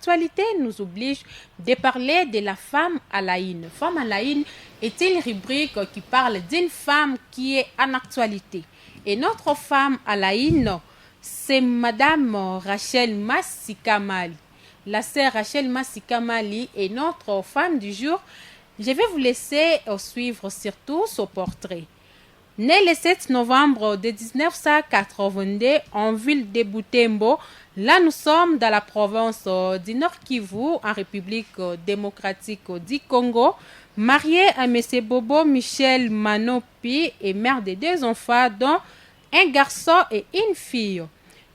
l'actualité nous oblige de parler de la femme à la une. Femme à la une est une rubrique qui parle d'une femme qui est en actualité. Et notre femme à la une, c'est Madame Rachel Massikamali. La sœur Rachel Massikamali est notre femme du jour. Je vais vous laisser suivre surtout son portrait. Née le 7 novembre de 1982 en ville de Butembo, là nous sommes dans la province du Nord Kivu, en République démocratique du Congo, mariée à M. Bobo Michel Manopi et mère de 2 enfants, dont un garçon et une fille.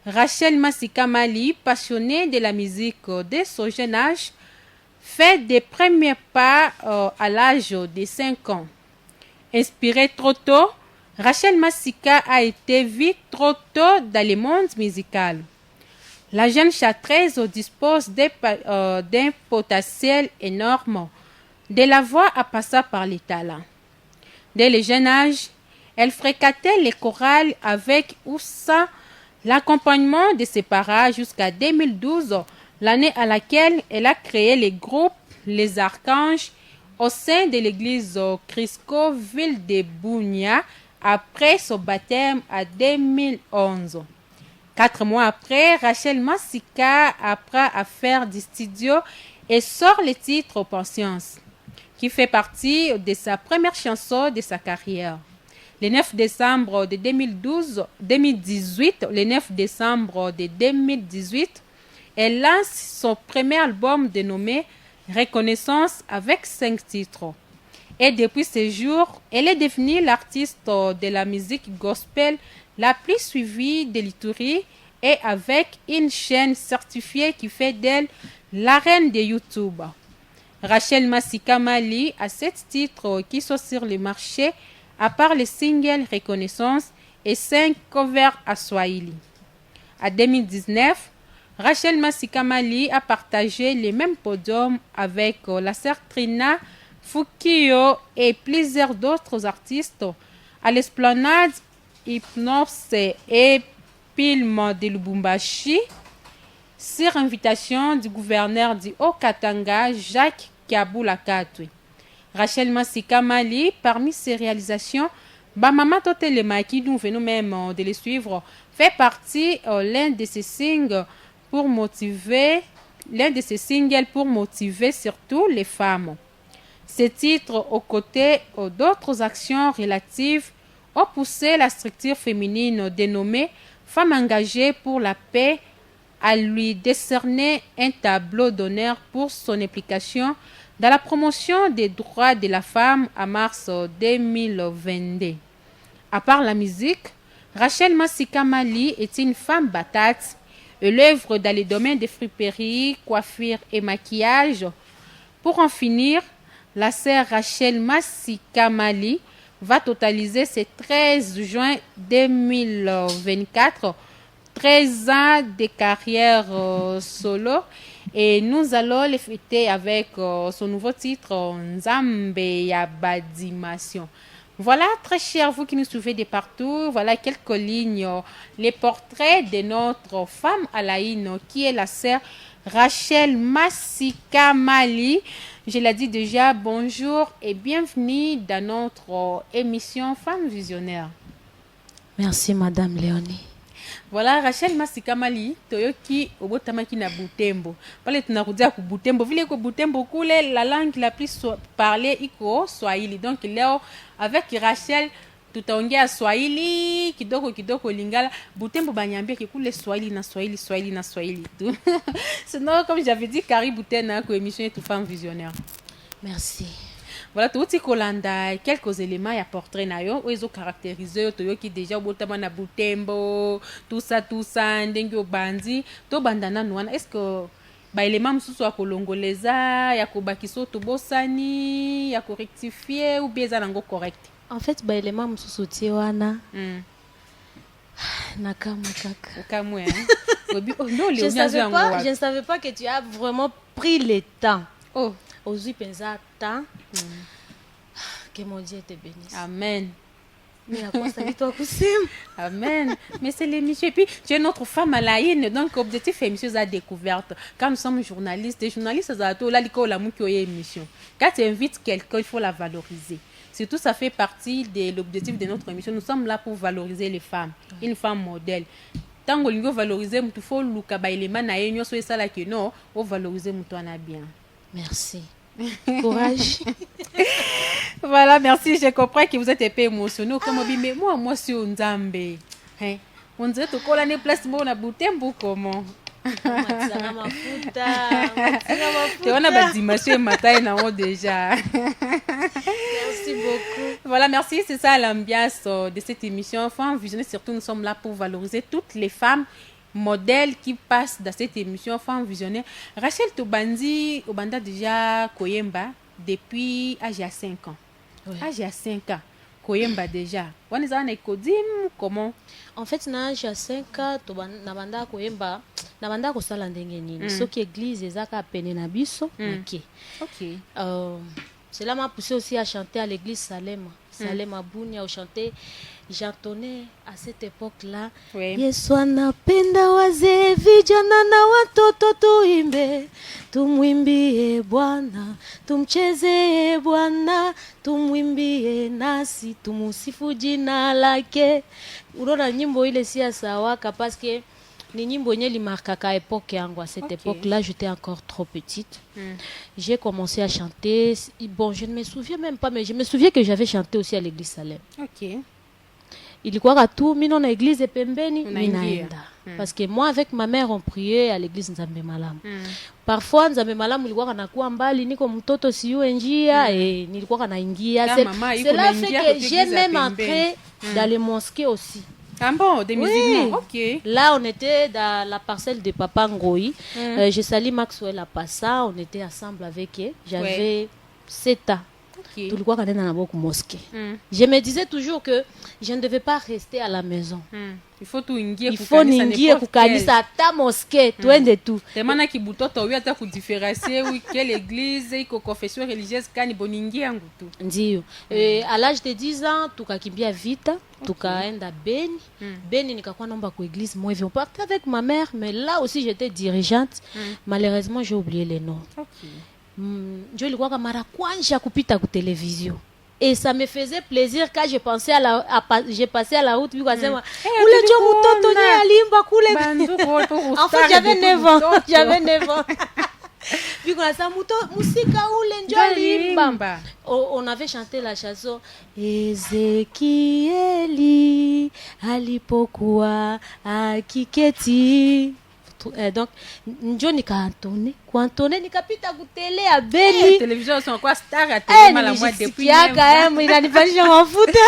Rachel Massikamali, passionnée de la musique dès son jeune âge, fait des premiers pas à l'âge de 5 ans. Inspirée trop tôt, Rachel Massika a été vue trop tôt dans le monde musical. La jeune châtraise dispose d'un potentiel énorme, de la voix à passer par les talents. Dès le jeune âge, elle fréquentait les chorales avec ou sans l'accompagnement de ses parents jusqu'à 2012, l'année à laquelle elle a créé le groupe Les Archanges au sein de l'église Crisco, ville de Bunia, après son baptême en 2011. 4 mois après, Rachel Massika apprend à faire du studio et sort le titre Patience, qui fait partie de sa première chanson de sa carrière. Le 9 décembre de 2018, elle lance son premier album dénommé Reconnaissance avec 5 titres. Et depuis ce jour, elle est devenue l'artiste de la musique gospel la plus suivie de l'Ituri et avec une chaîne certifiée qui fait d'elle la reine de YouTube. Rachel Massikamali a 7 titres qui sont sur le marché, à part le single Reconnaissance et 5 covers à Swahili. En 2019, Rachel Massikamali a partagé le même podium avec la sœur Trina Fukio et plusieurs d'autres artistes à l'esplanade Hypnos et Pilma de Lubumbashi sur invitation du gouverneur du Haut-Katanga, Jacques Kabula-Katwe. Rachel Massikamali, parmi ses réalisations, Bamama Totelema, qui nous venons même de les suivre, fait partie l'un de ses singles pour motiver surtout les femmes. Ces titres, aux côtés d'autres actions relatives, ont poussé la structure féminine dénommée Femmes engagées pour la paix à lui décerner un tableau d'honneur pour son implication dans la promotion des droits de la femme en mars 2022. À part la musique, Rachel Massikamali est une femme battante. Elle œuvre dans les domaines de friperie, coiffure et maquillage. Pour en finir, la sœur Rachel Massikamali va totaliser ce 13 juin 2024 13 ans de carrière solo et nous allons les fêter avec son nouveau titre Nzambe Yabadimation. Voilà, très chers vous qui nous suivez de partout, voilà quelques lignes, les portraits de notre femme à la une qui est la sœur Rachel Massikamali. Je l'ai dit déjà, bonjour et bienvenue dans notre émission Femmes Visionnaires. Merci Madame Léonie. Voilà, Rachel Massikamali, toyoki obotamaki na Butembo. Pale tunarudia ku Butembo. Vile ko Butembo kule la langue la plus parlée iko Swahili. Donc leo avec Rachel tutaongea Swahili kidogo Lingala. Butembo banyambia kule Swahili na Swahili tout. Sinon comme j'avais dit karibu tena ko émission et tout femme visionnaire. Merci. Voilà, tout ce kolanda quelques éléments ya portrait na yo ozo caractériser to yo ki déjà botama na Butembo tout ça ndenge obandi to bandana nwana est-ce que ba élément msusu ya kolongoleza ya kobakiso to bosani ya rectifier ou bien za nango correct? En fait ba élément msusu tie wana nakama kaka kamwe non je ne savais pas que tu as vraiment pris le temps. Oh Aujourd'hui pensa temps. Que mon Dieu te bénisse. Amen. Mais à quoi ça dit toi kusema? Amen. Mais c'est l'émission. Et puis, tu es notre femme à la haine. Donc, objectif émission, c'est la découverte. Quand nous sommes journalistes, les journalistes, c'est la émission. Quand tu invites quelqu'un, il faut la valoriser. Surtout, ça fait partie de l'objectif de notre émission. Nous sommes là pour valoriser les femmes. Une femme modèle. Tant que nous valoriser, il faut que non, on valoriser bien. Merci. Courage. Voilà, merci. Je comprends que vous êtes un peu émotionné. Comme mais moi, je suis un Zambé. On dirait que tu as une place pour la bouteille ou comment? Tu as une dimension matin déjà. Merci beaucoup. Voilà, merci. C'est ça l'ambiance de cette émission. Enfin, visionner, surtout, nous sommes là pour valoriser toutes les femmes modèles qui passent dans cette émission. Enfin, visionner. Rachel Tobandi, Obanda déjà Koyemba depuis âge à 5 ans. Oui. Âge à 5 ans. Koyemba déjà. On est en écodim, comment? En fait, na âge à 5 ans, Nabanda Koyemba, Nabanda Kosala ndenge nini. Soki église ezaka pene na biso, ok. Ok. Cela m'a poussé aussi à chanter à l'église Salem. Salem à Bunia, au chanter. J'entonnais à cette époque-là. Oui. Yesu anapenda wazee, vijana na watoto, tuimbe, tumwimbie Bwana, tumchezee Bwana, tumwimbie nasi, tumusifu jina lake. Unaona nyimbo ile si ya sawaka parce que ni nyimbo nye limarkaka époque yangu. À cette époque-là, j'étais encore trop petite. J'ai commencé à chanter. Bon, je ne me souviens même pas, mais je me souviens que j'avais chanté aussi à l'église Salem. Ok. Ilikuwa tu mimi na église pembeni ninaenda parce que moi avec ma mère on priait à l'église Nzambe Malamu. Parfois Nzambe Malamu ilikuwa nakuwa mbali, niko mtoto siyo njia nilikuwa naingia. C'est là fait que j'ai même entré dans les mosquées aussi. Ah bon, des musulmans, ok. Là, on était dans la parcelle de Papa Ngoï. Je salue Maxwell à Passa. On était ensemble avec eux. J'avais 7 ans. Okay. Je me disais toujours que je ne devais pas rester à la maison. Il faut ningie kukanisa ta mosquée, twende tout. Temana ki butoto wi ata kudifférencier oui quelle église iko confession religieuse kani boningi yangu tu. Ndio. À l'âge de 10 ans tukakimbia vita, tukaenda Beni. Beni nikakuwa naomba ku église moi on partait avec ma mère mais là aussi j'étais dirigeante. Malheureusement j'ai oublié les noms. OK. Je ilikuwa kama mara kwanza kupita ku télévision. Et ça me faisait plaisir quand je pensais j'ai passé à la route puis kasema ule jo mtoto ni alimba kule. En fait j'avais 9 ans. J'avais 9 ans. Puis quand ça musika ule njo alimba. On avait chanté la chanson Ezekieli alipokuwa akiketi. Donc njo nikaantone kuantone nikapita kutele ya Beni télévision sont quoi star à télé mala moi depuis kiaka inanipandisha mafuta.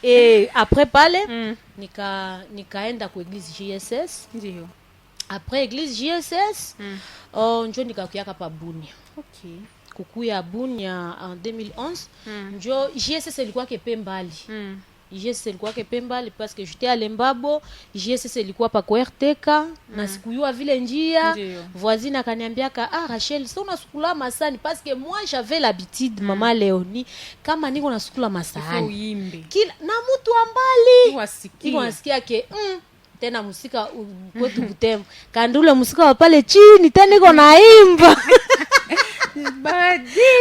Et après pale nikaenda ku église JSS. Ndio après église JSS njo nikakuya pa Bunia. OK kukuya Bunia en 2011 njo JSS ilikuwa kepembali. JSS ilikuwa kepembali parce que j'étais à Lembabo. JSS ilikuwa pa kwa RTK na sikuyua vile njia. Voisine akaniambia Rachel so unasukula masani parce que moi j'avais l'habitude maman Léonie kama niko nasukula masani kila na mtu ambali niko nasikia ke tena musika kwetu Butembo kandule musika wa pale chini tena niko naimba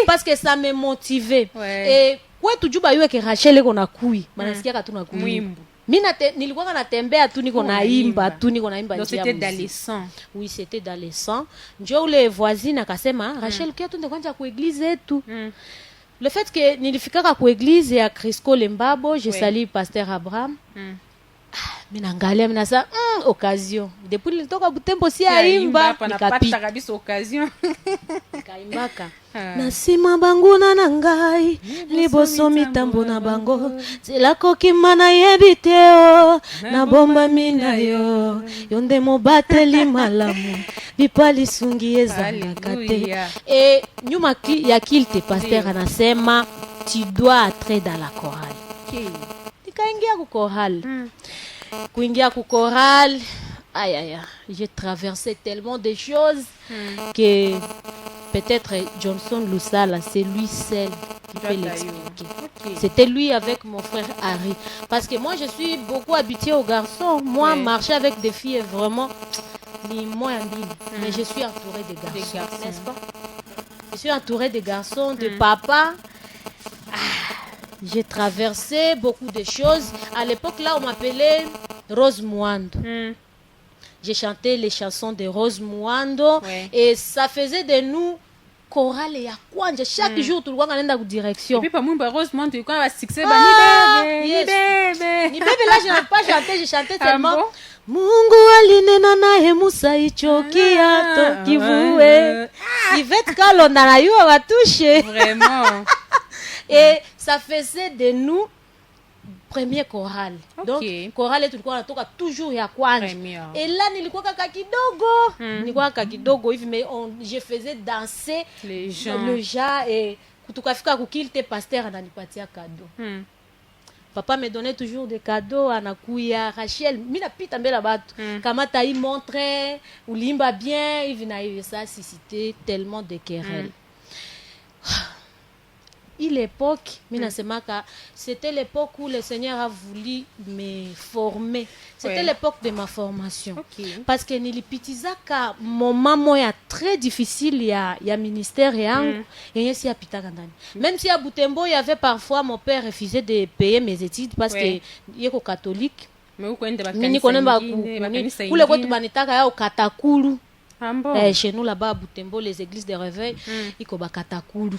parce que ça me motivait. Et kwetu juba yue ke Rachel iko nakui manasikia ka tunakui mwimbo mimi nilikuwa natembea tu niko naimba tu niko naimba. Donc c'était dans les sangs. Oui, c'était dans les sangs. Njo ule voisine akasema Rachel kia tunde kwanja ku église yetu. Le fait que nilifikaka ku église ya Crisco Lembabo, je salue pasteur Abraham. Mina ngalia mina sa occasion depuis nilitoka Butembo si aimba nikapita kabisa occasion kaimbaka nasima banguna na ngai liboso mitambo na bango zelako kimana yebiteo na bomba minayo yonde mobateli malamu bipali sungi ezalaka te. Et nyuma ya kilte pasteur anasema tu dois entrer dans la chorale. Nikaingia ku chorale. Kuingia ku chorale, j'ai traversé tellement de choses que peut-être Johnson Lusala, c'est lui seul qui peut l'expliquer. C'était lui avec mon frère Harry. Parce que moi, je suis beaucoup habituée aux garçons. Moi, marcher avec des filles est vraiment ni moins habile. Mais je suis entourée de garçons, n'est-ce pas? Je suis entourée de garçons, de papa. J'ai traversé beaucoup de choses. À l'époque, là, on m'appelait Rose Mwando. J'ai chanté les chansons de Rose Mwando. Et ça faisait de nous chorale ya kwanja. Chaque jour, tout le monde allait dans la direction. Et puis, Rose Mwando, tu vois, succès, ni bébé, là, je n'ai pas chanté, j'ai chanté tellement. Mungu alinena naye Musa ichokia tokivue. Yvette Kalonda na yo va toucher. Vraiment. Et ça faisait de nous premier chorale. Donc chorale tulikuwa natoka toujours ya kwanja. Et là nilikuwa kaka kidogo. Nilikuwa kaka kidogo hivi mais je faisais danser les gens. Le gens et tukafika kukilte pasteur ananipatia cadeau. Papa me donnait toujours des cadeaux anakuya Rachel mina pita mbele batu kama ta y montrer ou limba bien hivi na hivi ça suscitait tellement de querelles. L'époque, c'était l'époque où le Seigneur a voulu me former. C'était l'époque de ma formation. Parce que nilipitizaka moment moya très difficile il y a ministère yangu et si apitaka ndani. Même si à Butembo il y avait parfois mon père refusait de payer mes études parce que il est catholique. Mais où quand mini konemba kule kwetu banitaka ya katakulu. Chez nous là-bas à Butembo, les églises de réveil, il y a katakulu.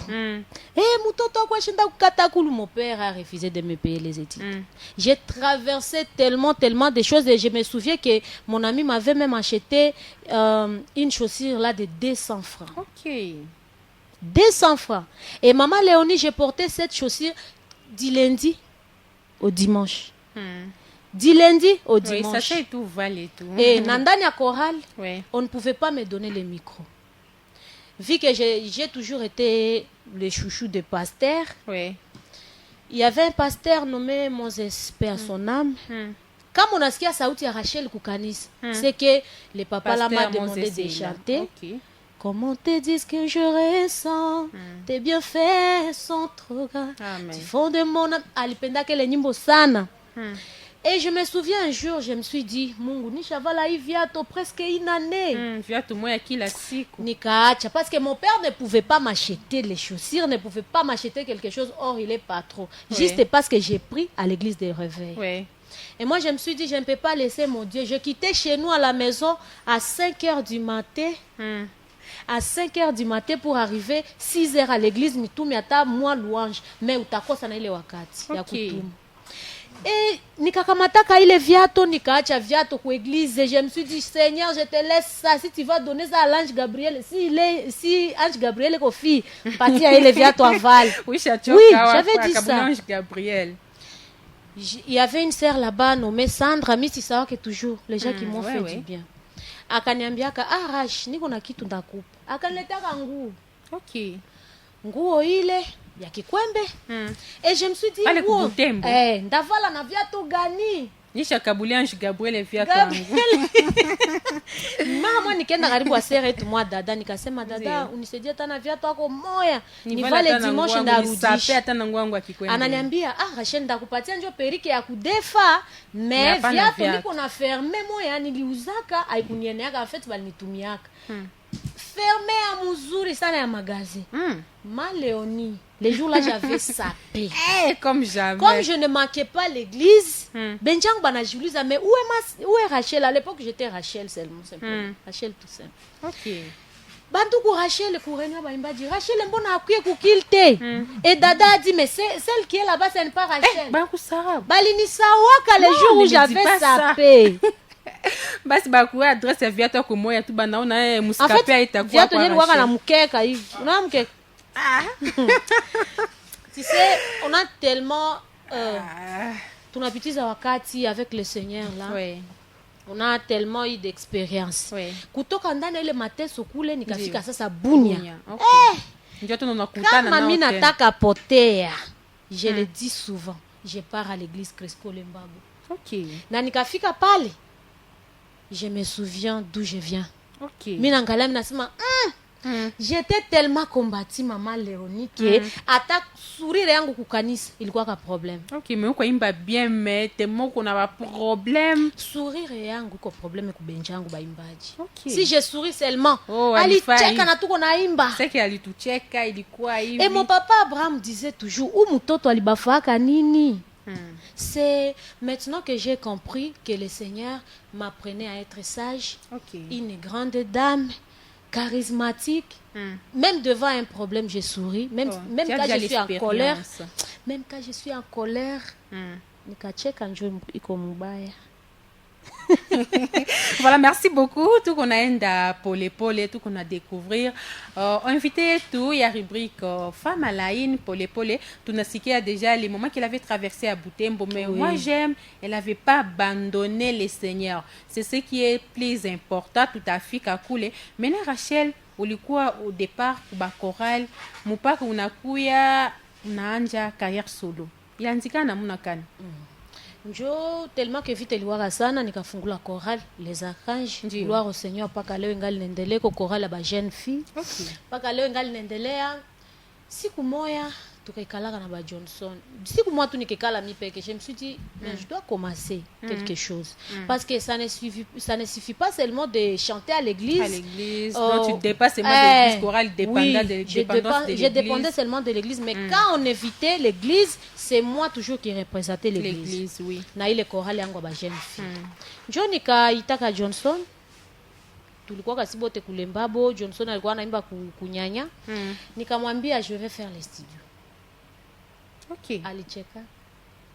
Mutoto kwa shinda katakulu, mon père a refusé de me payer les études. J'ai traversé tellement de choses et je me souviens que mon ami m'avait même acheté une chaussure là de 200 francs. 200 francs. Et maman Léonie, j'ai porté cette chaussure du lundi au dimanche. Du lundi au dimanche. Oui, ça fait tout valé tout. Et Nandani à chorale, on ne pouvait pas me donner le micro. Vu que j'ai toujours été le chouchou de pasteur, il y avait un pasteur nommé Moses Père son âme. Quand on a ce qu'il y a Saouti à Rachel Koukanis, c'est que le papa là m'a demandé de chanter. Comment te disent que je ressens tes bienfaits sont trop grands. Du fond de mon âme, alipenda que le nyimbo sana. Et je me souviens un jour, je me suis dit, Mungu, ni chavala y viato presque une année. Viato moi qui la siku. Nikaacha, parce que mon père ne pouvait pas m'acheter les chaussures, ne pouvait pas m'acheter quelque chose, or il est pas trop. Juste parce que j'ai pris à l'église des réveils. Et moi, je me suis dit, je ne peux pas laisser mon Dieu. Je quittais chez nous à la maison à 5 heures du matin. À 5 heures du matin pour arriver 6 heures à l'église, mitumiata, moi louange. Mais utakosa na ile wakati ya kutumu. Et nikakamata ile viato nikaacha viato kwa église. Je me suis dit, Seigneur, je te laisse ça. Si tu vas donner ça à l'ange Gabriel, si ange Gabriel est confie, partir à ile viato à Val. Oui, j'avais dit ça. Ange Gabriel. Il y avait une sœur là-bas nommée Sandra, Missy Sawake toujours, les gens qui m'ont fait du bien. Akaniambiaka, Rash, niko na kitu ndakupa. Akaniletaka nguo. Nguo ile ya kikwembe. Et je me suis dit, ndavala na viatu gani? Nisha kabuli ange Gabriel viatu. Mama nikaenda karibu wa sere yetu mwa dada nikasema dada unisaidie tena viatu wako moya. Nivale dimanche ndarudisha. Hata na nguo ya kikwembe. Ananiambia, Rachel ndakupatia njo perike ya kudefa, mais viatu niko na ferme moya niliuzaka haikunieneka en fait balinitumiaka. Fermé à muzuri sana ya magasin. Ma Léonie, les jours là j'avais sapé. Comme jamais. Comme je ne manquais pas l'église, Benjang bana Julisa, mais où est Rachel? À l'époque j'étais Rachel seulement, simplement. Rachel tout simple. Bantuku Rachel Kourenia Baimba dit Rachel mbona akuye kukilte. Et Dada a dit mais celle qui est là-bas ce n'est pas Rachel. Balini sawaka les jours où j'avais sapé. Basi bakuwa adresse ya viatu kwa moya tu banaona musikape aitakuwa viatu nini waka na mkeka hivi. Unaona mkeka? Tu sais, on a tellement tunapitiza wakati avec le Seigneur là. On a tellement eu d'expérience. Kutoka ndani ile mateso kule nikafika sasa Bunia. Ndio tunakutana nao. Kama mimi nataka potea, je le dis souvent, je pars à l'église Cresco Lembago. Na nikafika pale, je me souviens d'où je viens. Mimi naangalia nasema J'étais tellement combattue, maman Léonie, que attaque sourire yangu kukanisa ilikuwa ka problème. Ok, mais uko imba bien, mais tellement qu'on a pas problème. Sourire yangu iko problème kubenja yangu baimbaji. Okay. Si je souris seulement, alicheka na tuko naimba. C'est qu'elle alitucheka ilikuwa hivi. Et mon papa Abraham disait toujours, ou mtoto alibafaka nini? C'est maintenant que j'ai compris que le Seigneur m'apprenait à être sage, une grande dame, charismatique. Même devant un problème, je souris. Même quand je suis en colère. Même quand je suis en colère. Nikacheka njo iko mubaya. Voilà, merci beaucoup. Tout qu'on a enda pole tout qu'on a découvrir. Invité tout, il y a rubrique femme à la in pole. Tout n'a sikia déjà les moments qu'elle avait traversé à Butembo. Mais moi j'aime, elle n'avait pas abandonné les seigneurs. C'est ce qui est plus important. Tout à fait qu'à couler. Maintenant Rachel, ulikuwa au départ kuba choral, mupaka unakuya unaanja carrière solo. Ilianzika namna gani? Njo tellement que vite liwaka sana nikafungula chorale les archanges gloire au Seigneur paka leo ngali nendelea ko chorale ba jeune fille paka leo ngali nendelea siku moya tukaikalaka na ba Johnson siku moja tu nikikala mi peke je me suis dit mais je dois commencer quelque chose parce que ça ne suffit pas seulement de chanter à l'église donc tu dépasses seulement de l'église chorale dépendant de l'église je dépendais seulement de l'église mais quand on invitait l'église c'est moi toujours qui représentais l'église oui na ile chorale yangu ba jeune fille njo nikaitaka Johnson tulikuwa kasibote kulembabo Johnson alikuwa anaimba kunyanya nikamwambia je vais faire les studios. Ok. Alicheka.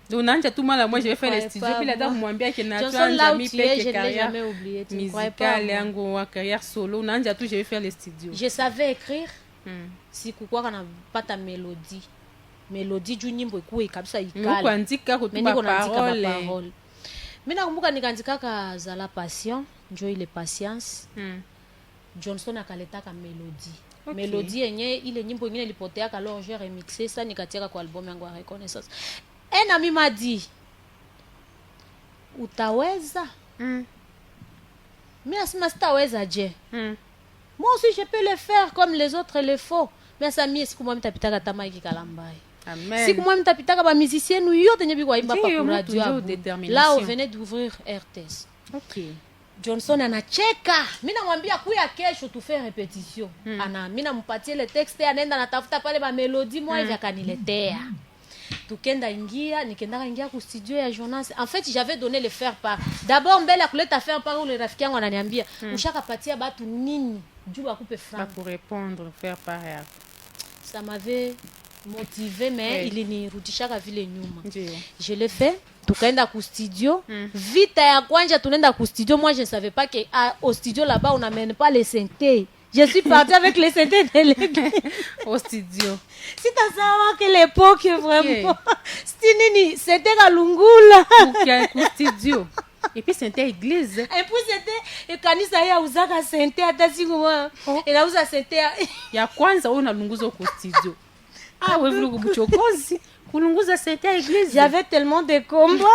Donc nanja tout mal moi je vais faire les studios puis là kumwambia que na jamais oublié musicale yangu wa carrière solo nanja tout je vais faire les studios. Je savais écrire. Si kukuwa kana pata mélodie juu nyimbo ikuwe kabisa ikale. Kuandika kutupa parole. Mimi nakumbuka nikaandika ka za la passion, njo ile patience. Johnson akaletaka mélodie. Mélodie yenye ile nyimbo nyingine ilipotea alors j'ai remixé ça nikatiaka kwa album yangu ya Reconnaissance. Un ami m'a dit utaweza? Mimi nasema sitaweza je. Moi aussi je peux le faire comme les autres le font. Mais ça mie siku mwa mtapitaka tama iki kalambai. Amen. Siku mwa mtapitaka ba musiciens yote nyebi kwa imba pa radio. Là on venait d'ouvrir RTS. OK. Johnson anacheka. Mimi namwambia kuya kesho tufe repetition. Mimi nampatie le texte anaenda natafuta pale ba melody moi hivi akaniletea. Tukenda ingia ku studio ya Jonas. En fait, j'avais donné le faire part. D'abord mbele ya kuleta faire part ule rafiki yangu ananiambia, "Ushakapatia batu nini? Juu bakupe franc." Pour répondre faire part yako. Ça m'avait motivé mais ilinirudishaka vile nyuma. Ndio. Je l'ai fait. Tukaenda ku studio vita ya kwanja tunaenda ku studio moi je ne savais pas que au studio là-bas on n'amène pas les synthés je suis partie avec les synthés de l'église au studio si tu savoir que l'époque vraiment c'était Kalungula ku studio et puis c'était église et puis c'était kanisa ya uzaka synthé hata siku moja inauza synthé ya kwanza wewe unalunguza ku studio wewe vile kubuchokozi kulunguza sente ya église. J'avais tellement de combats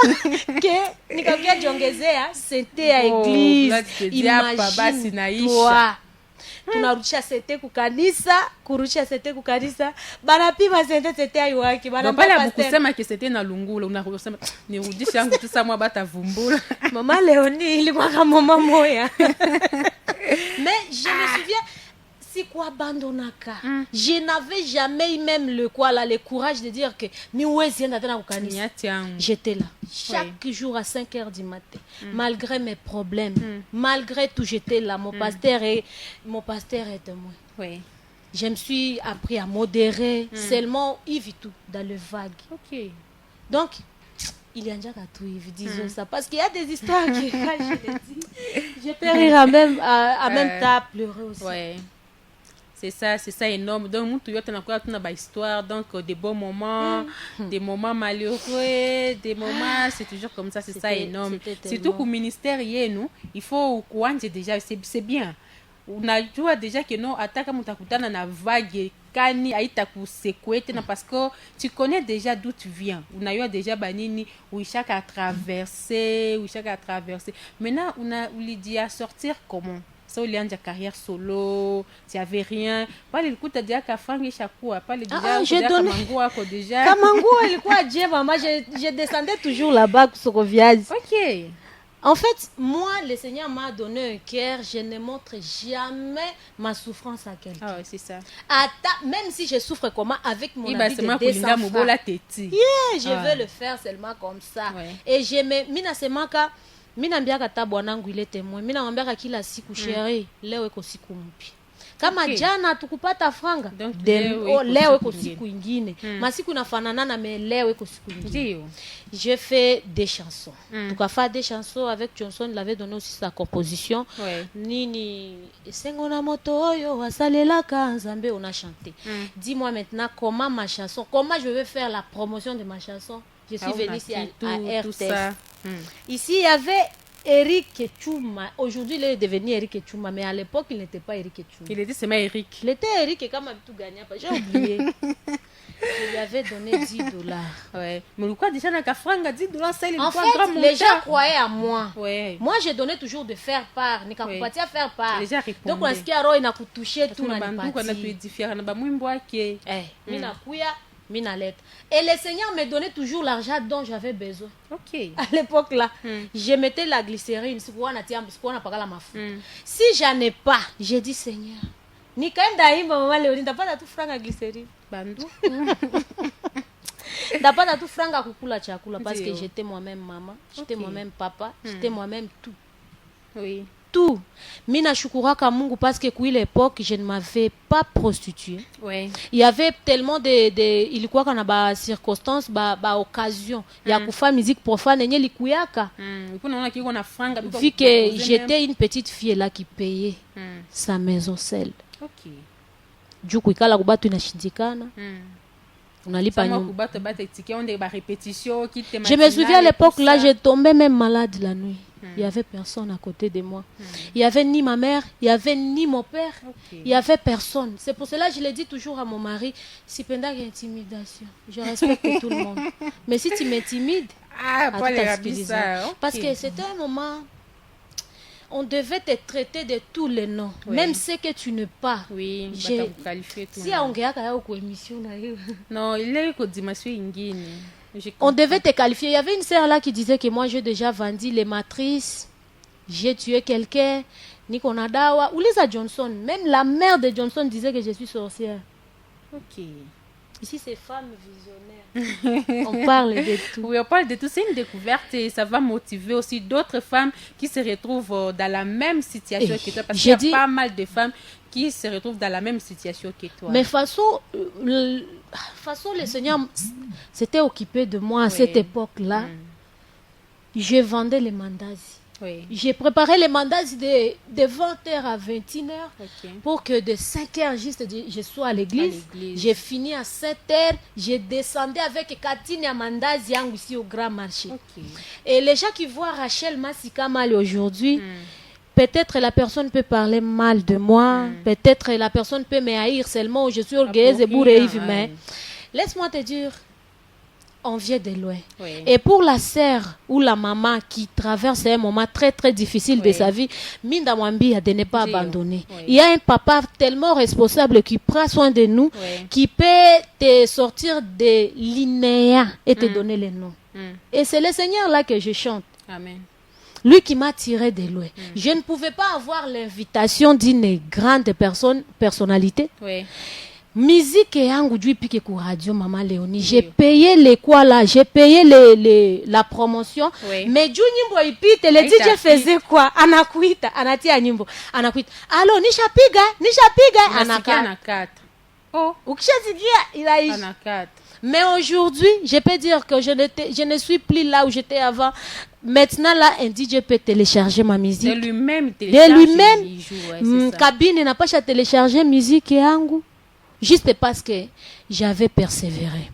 que nikakia jiongezea sente ya église. Imagine toi. Tunarudisha sente kurudisha sente kukanisa. Banapima sente ya yuaki. Banapima pasteur. Kusema ke sente na lungula unasema nirudisha yangu tu sa mwa batavumbula. Mama Léonie ilikuwa kama mama moya. Mais je me souviens c'est quoi abandonnaka je n'avais jamais même le courage de dire que j'étais là chaque jour à 5h du matin malgré mes problèmes malgré tout j'étais là mon pasteur est témoin je me suis appris à modérer seulement Yves tout dans le vague donc il y a déjà tout Yves disons ça parce qu'il y a des histoires que quand je les dis je peux rire à même temps pleurer aussi c'est ça énorme donc mutu yote nakuwa tuna ba histoire donc des bons moments des moments malheureux des moments c'est toujours comme ça c'est ça énorme surtout qu'au ministère yenu il faut kuanje déjà c'est bien unajua déjà que non ataka mutakutana na vague kani haitakusekue tena parce que tu connais déjà d'où tu viens unayua déjà banini uishaka traverser maintenant ulidia sortir comment ça il y a une carrière solo, tu avais rien. Pas le coup tu dis que franga ishakuwa, pas le déjà j'ai donné Kamango ako déjà. Kamango ilikuwa je maman, je descendais toujours là-bas sur Viaz. OK. En fait, moi, le Seigneur m'a donné un cœur, je ne montre jamais ma souffrance à quelqu'un. Ah ouais, c'est ça. Même si je souffre comment, avec mon avis de 200 francs. Je veux le faire seulement comme ça. Ouais. Et je me... Mina semaka, mina mbiaka ta bwanangu ile témoin. Mina mbiaka kila siku chérie, leo eko siku mpya. Kama jana tukupata franga, leo eko siku ingine. Masiku nafanana na me leo eko siku ingine. J'ai fait des chansons. Donc, à faire des chansons avec Johnson, il avait donné aussi sa composition. Nini Sengona moto oyo wasalela kanzambe, on a chanté. Dis-moi maintenant comment je vais faire la promotion de ma chanson. Je suis venue ici à RTS. Ici, il y avait Eric Chouma. Aujourd'hui, il est devenu Eric Chouma, mais à l'époque, il n'était pas Eric Chouma. Il était seulement Eric. Il était Eric et quand même tout gagné. J'ai oublié. Je lui avais donné $10. Ouais. Mais pourquoi déjà dans franga $10 c'est en fait, les gens croyaient à moi. Ouais. Moi, je donnais toujours de faire part. Nikakupatia faire part. Les gens répondaient. Donc, unasikia roho inakutushia tu na nipati. Kwa natuedifier na ba mwimbo wake. Mina kuya, mina lettre. Et le Seigneur me donnait toujours l'argent dont j'avais besoin. OK. À l'époque là, je mettais la glycérine, si j'en ai pas, j'ai dit Seigneur, nikaenda imba mama leo nitapata tu franga glycérine. Bandu. Ndapata tu franga kukula chakula parce que j'étais moi-même maman, j'étais moi-même papa, j'étais moi-même tout. Oui. Tout. Mina shukuraka Mungu parce que à l'époque je ne m'avais pas prostituée. Ouais. Il y avait tellement il quoi qu'on a ba circonstances ba occasion ya kufa musique profane yenye likuyaka. Vu que j'étais une petite fille là qui payait sa maison seule. OK. Du coup ikala kubatu inashindikana. Unalipa nyumba. Je me souviens à l'époque là, je tombais même malade la nuit. Il y avait personne à côté de moi. Il y avait ni ma mère, il y avait ni mon père. Il y avait personne. C'est pour cela que je le dis toujours à mon mari, si pendant intimidation, je respecte tout le monde. Mais si tu m'intimides, parce que c'était un moment, on devait te traiter de tous les noms, même ce que tu n'es pas. Oui, si on regarde émission non, il est que dimension ingine. On devait te qualifier. Il y avait une sœur là qui disait que moi j'ai déjà vendu les matrices, j'ai tué quelqu'un, Nikona Dawa, ou Lisa Johnson. Même la mère de Johnson disait que je suis sorcière. OK. Ici c'est femmes visionnaires. On parle de tout. Oui, on parle de tout. C'est une découverte et ça va motiver aussi d'autres femmes qui se retrouvent dans la même situation que toi. Parce qu'il y a pas mal de femmes qui se retrouvent dans la même situation que toi. Mais façon le Seigneur s'était occupé de moi à cette époque-là. Je vendais les mandazis. Oui. J'ai préparé les mandazis de 20h à 21h pour que de 5h juste je sois à l'église. J'ai fini à 7h. Je descendais avec Katine à mandazi yangu ici au Grand Marché. Et les gens qui voient Rachel Massika mal aujourd'hui, peut-être la personne peut parler mal de moi, peut-être la personne peut me haïr seulement, je suis orgueilleuse et bourreuse, mais laisse-moi te dire, on vient de loin. Et pour la sœur ou la maman qui traverse un moment très très difficile de sa vie, Minda Mwambia de ne pas abandonner. Il y a un papa tellement responsable qui prend soin de nous, qui peut te sortir de l'inéa et te donner les noms. Et c'est le Seigneur là que je chante. Amen. Lui qui m'a tiré de loin. Je ne pouvais pas avoir l'invitation d'une grande personnalité. Musique yangu juu pike ku radio Mama Léonie. J'ai payé les quoi là, j'ai payé la promotion. Mais juu nyimbo ipite le DJ faisait quoi? Anakuita, anatia nyimbo. Anakuita. Allo nishapiga anakata. Oh, ukishazikia ilaishi. Anakata. Mais aujourd'hui, je peux dire que je ne suis plus là où j'étais avant. Maintenant, là, un DJ peut télécharger ma musique. De lui-même, Cabine n'a pas télécharger musique yangu. Juste parce que j'avais persévéré.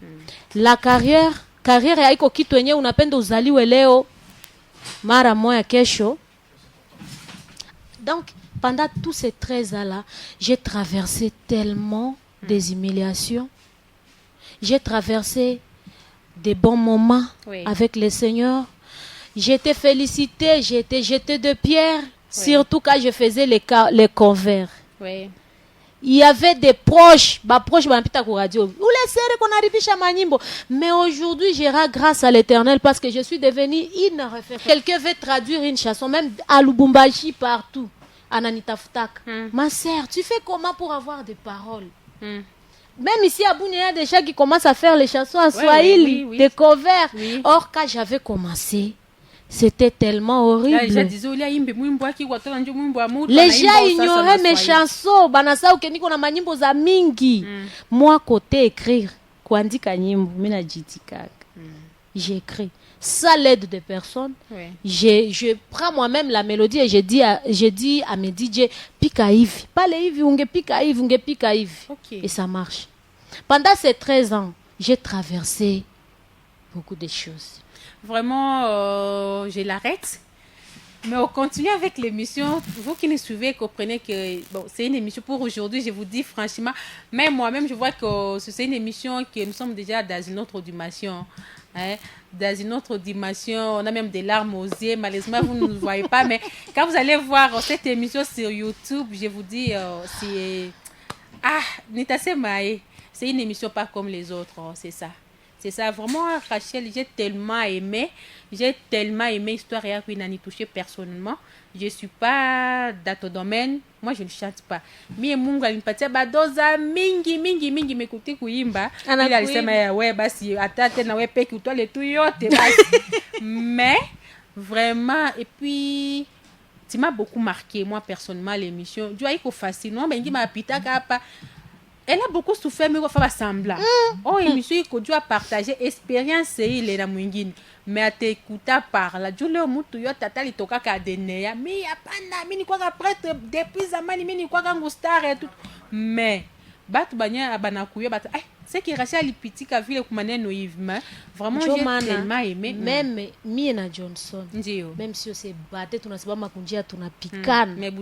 La carrière haiko kitu yenye unapenda uzaliwe leo mara moya kesho. Donc, pendant tous ces 13 ans-là, j'ai traversé tellement des humiliations. J'ai traversé des bons moments avec le Seigneur. J'ai été félicitée, j'ai été jetée de pierre. Surtout quand je faisais les covers. Oui. Il y avait des proches, banapita ku radio. Ou les sœurs qu'on arrive manyimbo. Mais aujourd'hui, j'ai grâce à l'Éternel parce que je suis devenue une référence. Quelqu'un veut traduire une chanson, même à Lubumbashi, partout. Ananita Foutak. Ma sœur, tu fais comment pour avoir des paroles? Même ici à Boune, il y a des gens qui commencent à faire les chansons en Swahili, des covers. Oui. Or, quand j'avais commencé, c'était tellement horrible. Les gens ignoraient mes chansons. Moi, côté écrire, j'écris. Ça l'aide de personnes. Oui. Je prends moi-même la mélodie et je dis à mes DJ, pika hivi. Pas les hivi, unge pika hivi, unge pika hivi. Et ça marche. Pendant ces 13 ans, j'ai traversé beaucoup de choses. Vraiment, je l'arrête. Mais on continue avec l'émission. Vous qui nous suivez, comprenez que bon, c'est une émission pour aujourd'hui, je vous dis franchement. Mais moi-même, je vois que c'est une émission que nous sommes déjà dans une autre dimension. Hein? Dans une autre dimension, on a même des larmes aux yeux. Malheureusement, vous ne nous voyez pas. Mais quand vous allez voir cette émission sur YouTube, je vous dis, c'est... Ah, Nita Semae. C'est une émission pas comme les autres, c'est ça. C'est ça, vraiment, Rachel, j'ai tellement aimé l'histoire qui m'a touché personnellement. Je ne suis pas dans ton domaine, moi je ne chante pas. Mais Mungu alinipatia badoza mingi mekuti kuimba. Il alisema ouais basi atate na we peki utwale tu yote basi. Mais vraiment, et puis tu m'as beaucoup marqué moi personnellement l'émission. Tu vois iko facile, non bengi ma pitaka hapa. Elle a beaucoup souffert, mais il faut semblant. Oh, émission, il doit partager expérience, il est là, mais à t'écouter par là. Je le moutou, yo tata li toka kadeneya, mais y a pas na, mais ni quoi après depuis zamani, mais ni quoi gangustar et tout. Mais batu banya abanakuyo batu. C'est que Rachel Lipiti a vu le maneno Yves. Vraiment, j'ai tellement aimé. Même Miena Johnson. Même si on s'est battu, on a se battu, on a piqué. Mais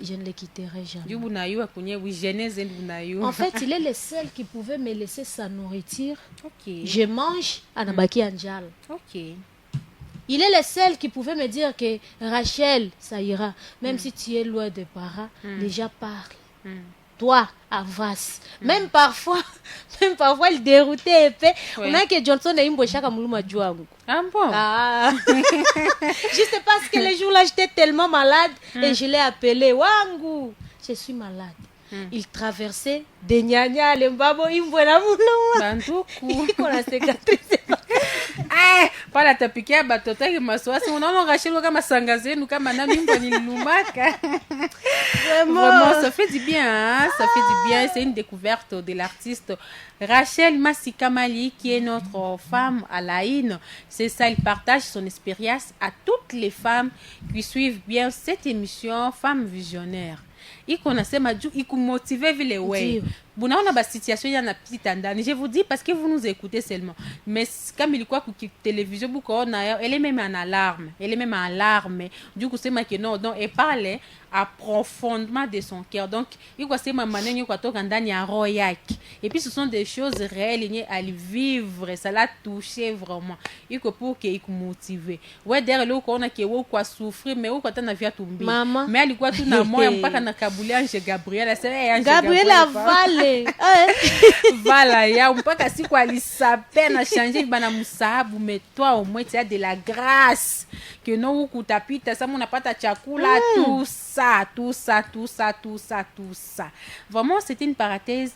je ne le quitterai jamais. En fait, il est le seul qui pouvait me laisser sa nourriture. Je mange à Nabaki Anjal. Il est le seul qui pouvait me dire que Rachel, ça ira. Même si tu es loin des parents, déjà parle. Toi, avance. Même parfois, il déroutait épais. On a que Johnson et Imbo chaque mouluma jouangu. Ah bon? Juste parce que les jours-là, j'étais tellement malade et je l'ai appelé Wangu. Je suis malade. Il traversait des nyanya, les mbabo, Imbo et la mouluma. Bandoukou. Il a cicatrice. Pas la tapikia batota qui m'assoit. Si on a Rachel kama sangaze, nous kama na mimbo ni lumaka. Vraiment, ça fait du bien, hein? Ça fait du bien. C'est une découverte de l'artiste Rachel Masikamali, qui est notre femme à la haine. C'est ça, il partage son expérience à toutes les femmes qui suivent bien cette émission Femmes Visionnaires. Il connaissait Madjou, il motive vile ouais. Buna on a ba situation il y en a petite andani. Je vous dis parce que vous nous écoutez seulement. Mais comme il quoi que télévision beaucoup on a, elle est même en alarme. Elle est même en larmes. Du coup c'est ma que non donc elle parle approfondément de son cœur. Donc il quoi c'est ma manière il quoi to ndani ya royak. Et puis ce sont des choses réelles il à vivre, ça l'a touché vraiment. Il quoi pour que il motive. Ouais derrière là on a que quoi souffrir mais quoi t'en a via tomber. Mais elle quoi tout na moi mpaka na kabuli Ange Gabriel, c'est Gabriel Aval. Voilà, il y a un peu si quoi il s'appelle à changer bana musabu mais toi au moins tu as de la grâce que non ou tapita ça mon n'a pas ta chakula tout ça vraiment c'était une parenthèse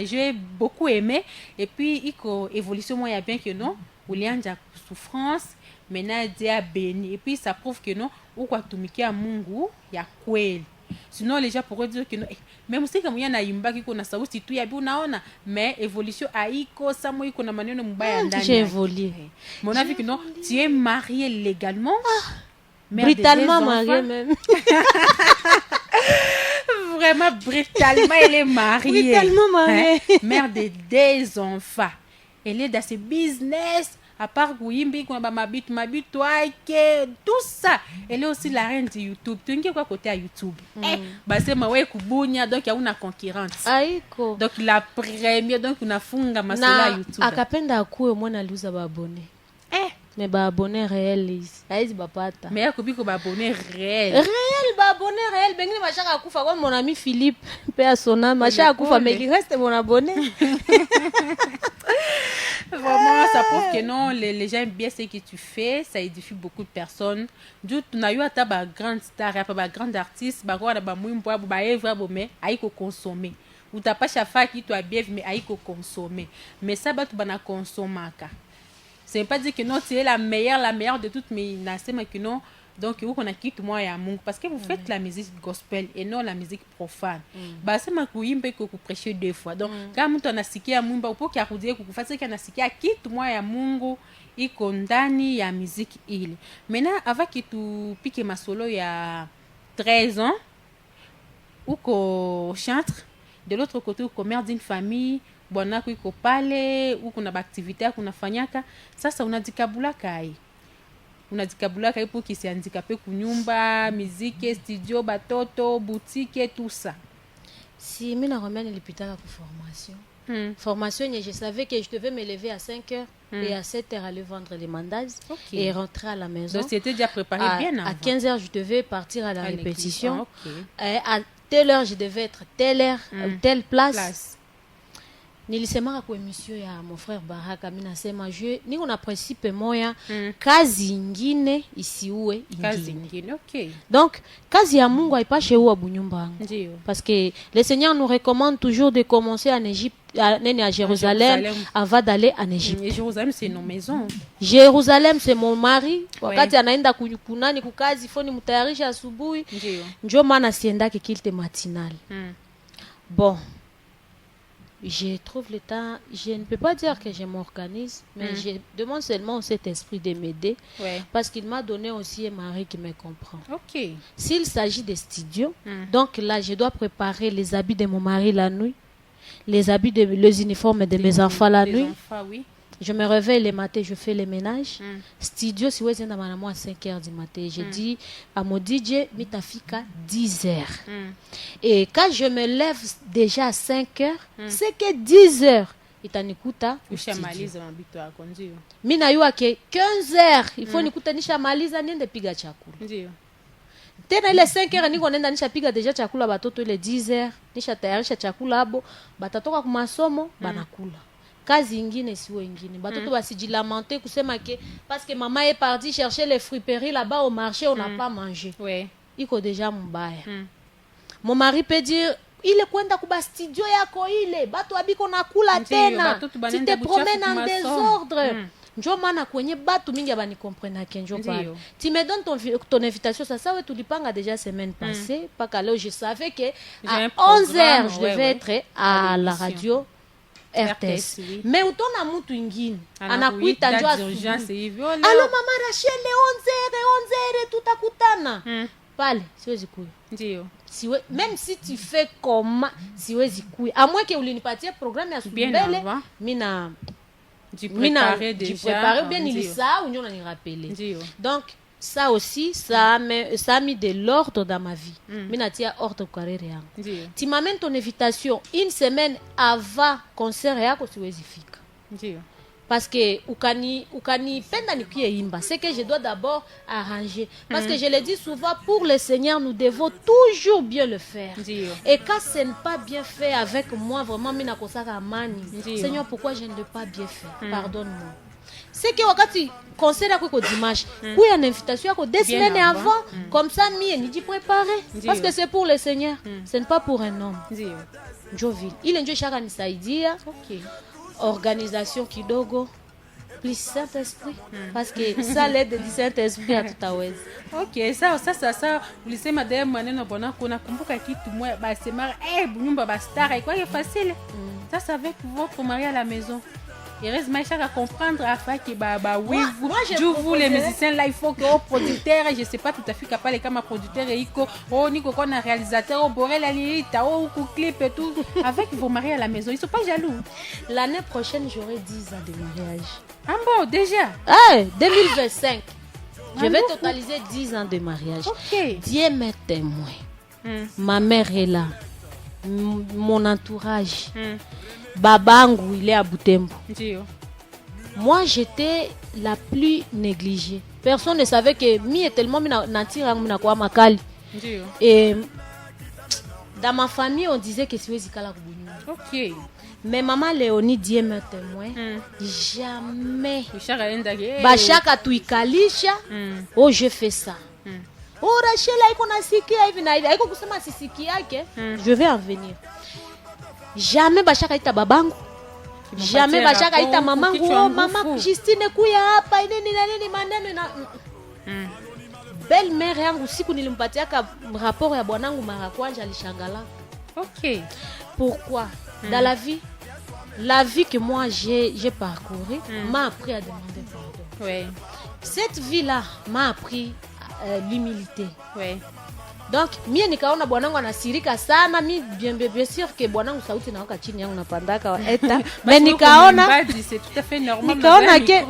j'ai beaucoup aimé et puis iko évolution moi il y a bien que non ou lianja souffrance maintenant dia béni et puis ça prouve que non ou quoi tumikia Mungu ya kweli. Sinon les gens pourraient dire que non, même si comme il y en a imba qui connaît ça aussi tout y a bien unaona mais évolution aiko ça moi iko na maneno mbaya ndani. J'ai évolué. Mon avis que non, tu es marié légalement. Brutalement marié même. Vraiment brutalement elle est mariée. Brutalement mariée. Mère de 2 enfants. Elle est dans ce business. À part Gouimbi, qu'on a mabit, toi, tout ça. Elle est aussi la reine de YouTube. Tu es quoi côté à YouTube? C'est ma ouais kubunya, donc il y a une concurrence. Aïko. Donc la première, donc on a funga masala YouTube. Akapenda akuwe mwana luza babone. mais ba abonné réel aizi bapata mais akobiko ba abonné réel ba abonné réel bengine machaka kufa comme mon ami Philippe pe asona machaka kufa mais il reste mon abonné. Vraiment, ça prouve que non, les gens aiment bien ce que tu fais, ça édifie beaucoup de personnes. Du tu n'as eu à ta grande star, à grande artiste, bah quoi, bah mouim bois, bah evra mais aïko consommer. Ou t'as pas chafa qui toi bien, mais aïko consommer. Mais ça bah tu vas consommer. C'est pas dire que non, tu es la meilleure de toutes, mais c'est que non. Donc vous connaissez tout moi et amour parce que vous faites la musique gospel et non la musique profane. Bah c'est ma kuimba que vous prêchez deux fois. Donc quand mtu anasikia mumba upo kia kudia kukufanya kia nasikia kitu moi ya Mungu iko ndani ya musique ile. Maintenant avant que tu pique masolo ya 13 ans ou ko chantre de l'autre côté ou commerce d'une famille bwana kuiko pale ou kuna activité kunafanyaka sasa unadikabula kai unadikabulaka ipo kisiandikape kunyumba muziki studio batoto boutique tout ça. Si mina remène nilipitaka ku formation formation je savais que je devais me lever à 5h et à 7h aller vendre les mandats et rentrer à la maison. Donc c'était déjà préparé bien avant. À 15h je devais partir à la répétition. À telle heure je devais être telle heure telle place. Nilisemaka kwa emission ya mon frère Baraka mina sema je niko na principe moya kazi ingine isiue ingine. Kazi ingine, OK. Donc kazi ya Mungu haipashe uwa bunyumba. Parce que le Seigneur nous recommande toujours de commencer en Égypte à Jérusalem avant d'aller en Égypte. Et Jérusalem c'est nos maisons. Jérusalem c'est mon mari. Wakati anaenda kunani kukazi foni mtayarisha asubuhi. Ndio maana siendaki kilte matinal. Bon. Je trouve le temps, je ne peux pas dire que je m'organise, mais je demande seulement cet esprit de m'aider, parce qu'il m'a donné aussi un mari qui me comprend. OK. S'il s'agit de studio, donc là, je dois préparer les habits de mon mari la nuit, les habits les uniformes de mes enfants la nuit. Enfants, oui. Je me réveille le matin, je fais le ménage. Studio, si vous êtes à 5h du matin, je dis à mon DJ, mitafika 10h. Et quand je me lève déjà à 5h, c'est que 10h. Itanikuta ushamaliza mabito yako ndio. Mimi najua ke 15h il faut nikuta nishamaliza niende piga chakula. Ndio. Tena ile 5h niko nenda nishapiga deja chakula batoto ile 10h, nishatayarisha chakula abo, batatoka ku masomo banakula. Kazi ingine siwe ingine batoto basijilamenter kusema que parce que maman est partie chercher les friperies là-bas au marché on n'a pas mangé. Ouais. Iko deja mbaya. Mon mari peut dire ile kwenda kuba studio yako ile batu abiko nakula tena tu te promènes en désordre. Njo maana kwenye batu mingi bani comprendre que njo pale. Tu me donnes ton invitation ça we tulipanga déjà semaine passée pas qu'à là je savais que à 11h je devais être à la radio RTS. Mais utona mtu ingine anakuita njoo urgence hivyo. Allo mama Rachel 11h tutakutana. Pale siwezi kuya. Ndio. Même si tu fais comment siwezi kuya. À moins que ulinipatie programme ya subele mina préparé bien nilisahau ndio unanirappeler. Donc ça aussi ça a mis de l'ordre dans ma vie. Mina tia ordre kwa carrière yangu. Tu m'amènes ton invitation une semaine avant concert yako siwezi fika. Ndio. Parce que ukani penda nikie imba, c'est que je dois d'abord arranger parce que je le dis souvent pour le Seigneur nous devons toujours bien le faire. Et quand ce n'est pas bien fait avec moi vraiment mina kosaka amani. Seigneur pourquoi je ne l'ai pas bien fait? Pardonne-moi. C'est que wakati concert yako dimanche, kuya na invitation yako 2 semaines avant, comme ça mie ni dit préparer parce que c'est pour le Seigneur, ce n'est pas pour un homme. Jovil. Il ndio shaka nisaidia. OK. Organisation kidogo plus Saint-Esprit parce que ça l'aide du Saint-Esprit à tout awezi. OK, ça ulisema demo maneno bona kuna kumbuka kitu moja basi mara nyumba bastara iko facile. Ça avec votre mari à la maison. Heureusement, il faut comprendre afin que oui, vous les musiciens là, il faut que producteur, je sais pas tout à fait capable comme producteur et Nico qu'on a réalisateur, Borel Alita, clip et tout. Avec vos maris à la maison, ils sont pas jaloux. L'année prochaine, j'aurai 10 ans de mariage. Ah bon, déjà? 2025. Je vais totaliser 10 ans de mariage. OK. Dieu m'est témoin. Ma mère est là. Mon entourage. Babangu il est à Butembo. Ndio. moi j'étais la plus négligée. Personne ne savait que mi est tellement natira kwa makali. Et dans ma famille on disait que siwezi kala kubunyu. OK. Mais maman Léonie Dieu me témoin, jamais. Bashaka tuikalisha. Oh je fais ça. Oh Rachel haiko nasikia hivi na hivi. Haiko kusema sisiki yake. Je vais en venir. Jamais bashaka ita babangu. Jamais bashaka ita mamangu. Oh mama Justine kuya hapa nini na nini maneno na belle-mère yangu siku nilimpatia ka rapport ya bwanangu mara kwanza alishangala. OK. Pourquoi? Dans la vie que moi j'ai parcouru m'a appris à demander pardon. Ouais. Cette vie-là m'a appris l'humilité. Ouais. Donc mie nikaona bwanangu anasirika sana, mi bien sûr que bwanangu sauti naoka chini yangu napandaka eta mais nikaona c'est tout à fait normal. Nikaona ke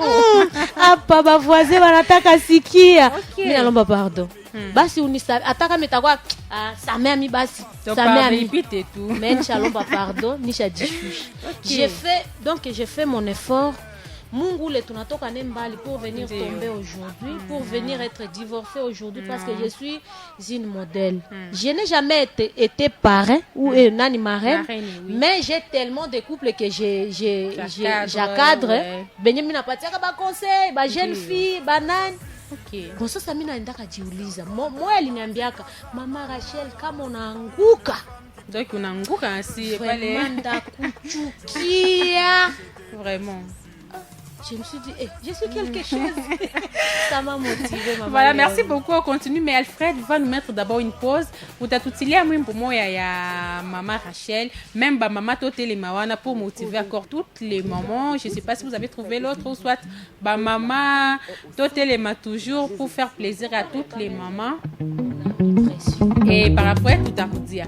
hapa ba voisin wanataka sikia. Mimi nalomba pardon. Basi unisamehe ataka mitakuwa samea mi basi samea mi répéter tout. Mais nishalomba pardon, nishajishusha. J'ai fait mon effort. Mungu le tunatoka nembali pour venir tomber aujourd'hui, pour venir être divorcée aujourd'hui parce que je suis une modèle. Je n'ai jamais été parrain ou nani marraine, mais j'ai tellement de couples que j'encadre. Benye mina patiaka ba conseil, ba jeune fille, ba nani. OK. Kwa sasa mimi naenda kujiuliza. Moyo aliniambiaka, "Mama Rachel kama unaanguka." Donc unaanguka ainsi pale. Manda kuchukia. Vraiment. Je me suis dit, je suis quelque chose. Ça m'a motivé, maman. Voilà, merci beaucoup. On continue, mais Alfred va nous mettre d'abord une pause. Pour t'atutilia pour moi, il y a maman Rachel, même maman Totele Mawana pour motiver encore toutes les mamans. Je ne sais pas si vous avez trouvé l'autre ou soit maman Totele Ma toujours pour faire plaisir à toutes les mamans. Et par après, tout à vous dire.